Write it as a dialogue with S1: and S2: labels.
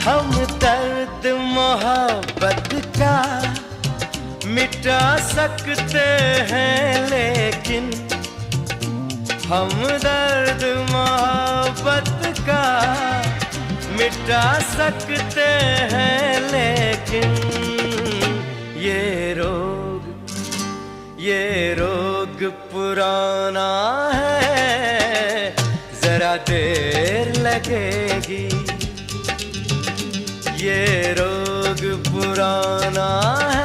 S1: हम दर्द मोहब्बत का मिटा सकते हैं, लेकिन हम दर्द मोहब्बत का मिटा सकते हैं, लेकिन ये रोग पुराना है, जरा देर लगेगी। ये रोग पुराना है,